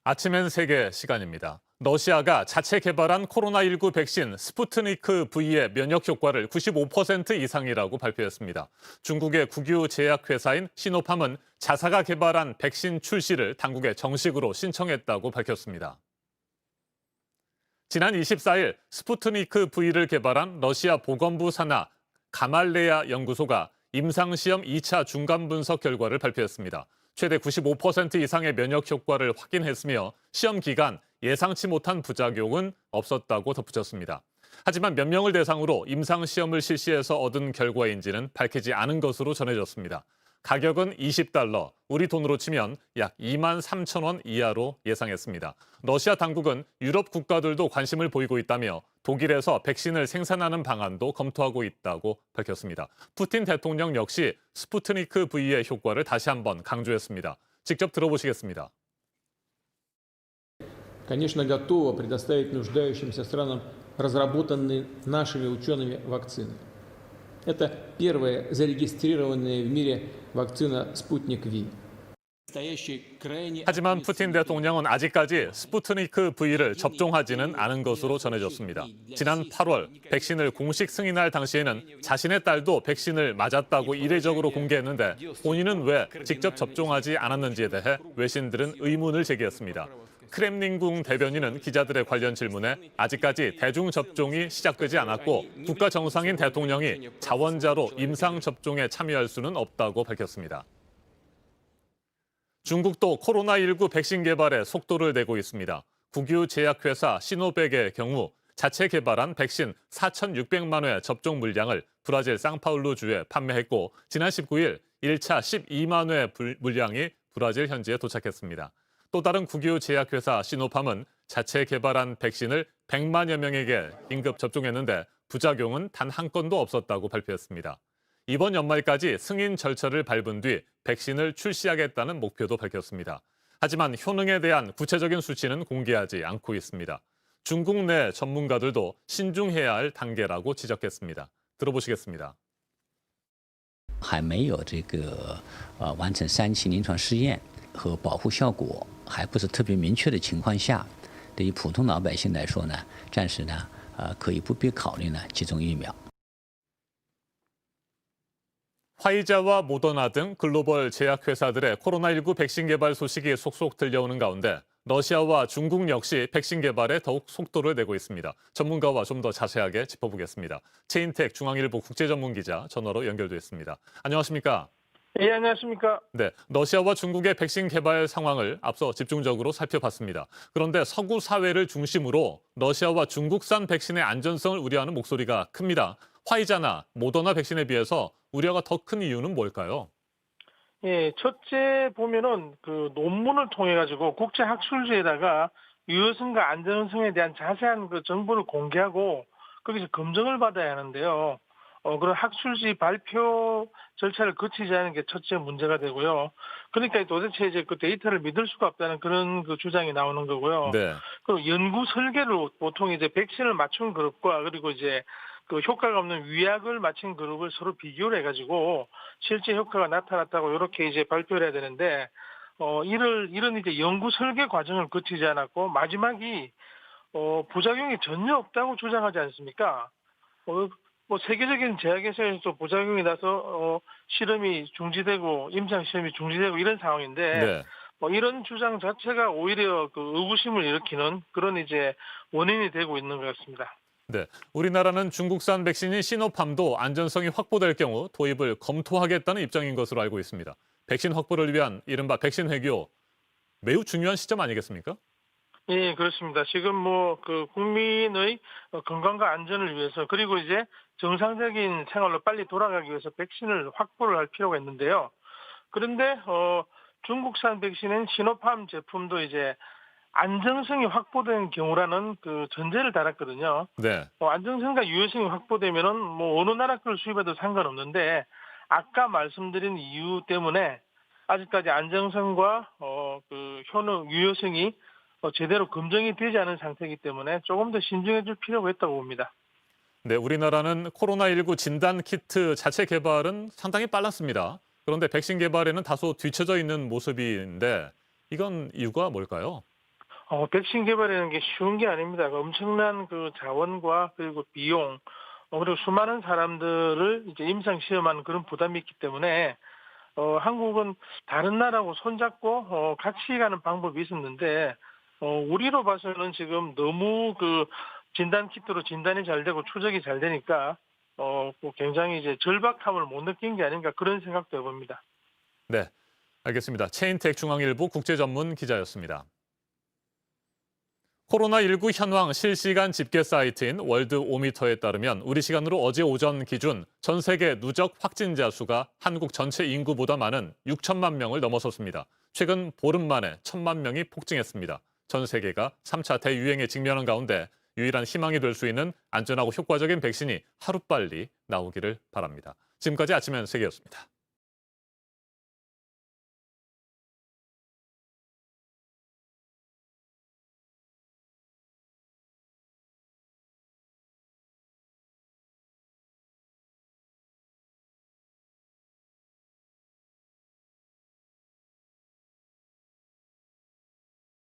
아침엔 세계 시간입니다. 러시아가 자체 개발한 코로나19 백신 스푸트니크 V의 면역 효과를 95% 이상이라고 발표했습니다. 중국의 국유 제약회사인 시노팜은 자사가 개발한 백신 출시를 당국에 정식으로 신청했다고 밝혔습니다. 지난 24일 스푸트니크 V를 개발한 러시아 보건부 산하 가말레야 연구소가 임상시험 2차 중간 분석 결과를 발표했습니다. 최대 95% 이상의 면역 효과를 확인했으며 시험 기간 예상치 못한 부작용은 없었다고 덧붙였습니다. 하지만 몇 명을 대상으로 임상시험을 실시해서 얻은 결과인지는 밝히지 않은 것으로 전해졌습니다. 가격은 $20, 우리 돈으로 치면 약 2만 3천 원 이하로 예상했습니다. 러시아 당국은 유럽 국가들도 관심을 보이고 있다며 독일에서 백신을 생산하는 방안도 검토하고 있다고 밝혔습니다. 푸틴 대통령 역시 스푸트니크 V의 효과를 다시 한번 강조했습니다. 직접 들어보시겠습니다. Конечно, готова предоставить нуждающимся странам разработанные нашими учеными вакцины. Это первая зарегистрированная в мире вакцина «Спутник V». 하지만 푸틴 대통령은 아직까지 스푸트니크 V를 접종하지는 않은 것으로 전해졌습니다. 지난 8월 백신을 공식 승인할 당시에는 자신의 딸도 백신을 맞았다고 이례적으로 공개했는데 본인은 왜 직접 접종하지 않았는지에 대해 외신들은 의문을 제기했습니다. 크렘린궁 대변인은 기자들의 관련 질문에 아직까지 대중접종이 시작되지 않았고 국가 정상인 대통령이 자원자로 임상접종에 참여할 수는 없다고 밝혔습니다. 중국도 코로나19 백신 개발에 속도를 내고 있습니다. 국유 제약회사 시노백의 경우 자체 개발한 백신 4,600만 회 접종 물량을 브라질 상파울루주에 판매했고 지난 19일 1차 12만 회 물량이 브라질 현지에 도착했습니다. 또 다른 국유 제약회사 시노팜은 자체 개발한 백신을 100만여 명에게 긴급 접종했는데 부작용은 단 한 건도 없었다고 발표했습니다. 이번 연말까지 승인 절차를 밟은 뒤 백신을 출시하겠다는 목표도 밝혔습니다. 하지만 효능에 대한 구체적인 수치는 공개하지 않고 있습니다. 중국 내 전문가들도 신중해야 할 단계라고 지적했습니다. 들어보시겠습니다. 还没有完成3期临床试验和保护效果还不是特别明确的情况下，对于普通老百姓来说呢，暂时呢可以不必考虑呢接种疫苗。 화이자와 모더나 등 글로벌 제약회사들의 코로나19 백신 개발 소식이 속속 들려오는 가운데 러시아와 중국 역시 백신 개발에 더욱 속도를 내고 있습니다. 전문가와 좀 더 자세하게 짚어보겠습니다. 최인택 중앙일보 국제전문기자 전화로 연결돼 있습니다. 안녕하십니까? 예, 안녕하십니까? 네, 러시아와 중국의 백신 개발 상황을 앞서 집중적으로 살펴봤습니다. 그런데 서구 사회를 중심으로 러시아와 중국산 백신의 안전성을 우려하는 목소리가 큽니다. 화이자나 모더나 백신에 비해서 우려가 더 큰 이유는 뭘까요? 예, 첫째 보면은 그 논문을 통해 가지고 국제 학술지에다가 유효성과 안전성에 대한 자세한 그 정보를 공개하고 거기서 검증을 받아야 하는데요. 그런 학술지 발표 절차를 거치지 않은 게 첫째 문제가 되고요. 그러니까 도대체 이제 그 데이터를 믿을 수가 없다는 그런 그 주장이 나오는 거고요. 네. 그리고 연구 설계를 보통 이제 백신을 맞춘 그룹과 그리고 이제 그 효과가 없는 위약을 맞춘 그룹을 서로 비교를 해가지고 실제 효과가 나타났다고 이렇게 이제 발표를 해야 되는데, 이런 이제 연구 설계 과정을 거치지 않았고 마지막이 부작용이 전혀 없다고 주장하지 않습니까? 뭐 세계적인 제약회사에서 부작용이 나서 실험이 중지되고 임상 시험이 중지되고 이런 상황인데 네. 이런 주장 자체가 오히려 그 의구심을 일으키는 그런 이제 원인이 되고 있는 것 같습니다. 네, 우리나라는 중국산 백신인 시노팜도 안전성이 확보될 경우 도입을 검토하겠다는 입장인 것으로 알고 있습니다. 백신 확보를 위한 이른바 백신 회교 매우 중요한 시점 아니겠습니까? 예, 그렇습니다. 지금 뭐 그 국민의 건강과 안전을 위해서 그리고 이제 정상적인 생활로 빨리 돌아가기 위해서 백신을 확보를 할 필요가 있는데요. 그런데 중국산 백신인 시노팜 제품도 이제 안정성이 확보된 경우라는 그 전제를 달았거든요. 네. 안정성과 유효성이 확보되면은 뭐 어느 나라 걸 수입해도 상관없는데 아까 말씀드린 이유 때문에 아직까지 안정성과 그 효능 유효성이 제대로 검증이 되지 않은 상태이기 때문에 조금 더 신중해질 필요가 있다고 봅니다. 네, 우리나라는 코로나19 진단 키트 자체 개발은 상당히 빨랐습니다. 그런데 백신 개발에는 다소 뒤처져 있는 모습인데 이건 이유가 뭘까요? 백신 개발하는 게 쉬운 게 아닙니다. 엄청난 그 자원과 그리고 비용, 그리고 수많은 사람들을 이제 임상 시험하는 그런 부담이 있기 때문에 한국은 다른 나라하고 손잡고 같이 가는 방법이 있었는데 우리로 봐서는 지금 너무 그 진단 키트로 진단이 잘 되고 추적이 잘 되니까 뭐 굉장히 이제 절박함을 못 느낀 게 아닌가 그런 생각도 해봅니다. 네, 알겠습니다. 최인택 중앙일보 국제전문 기자였습니다. 코로나19 현황 실시간 집계 사이트인 월드오미터에 따르면 우리 시간으로 어제 오전 기준 전 세계 누적 확진자 수가 한국 전체 인구보다 많은 6천만 명을 넘어섰습니다. 최근 보름 만에 1천만 명이 폭증했습니다. 전 세계가 3차 대유행에 직면한 가운데 유일한 희망이 될 수 있는 안전하고 효과적인 백신이 하루빨리 나오기를 바랍니다. 지금까지 아침엔 세계였습니다.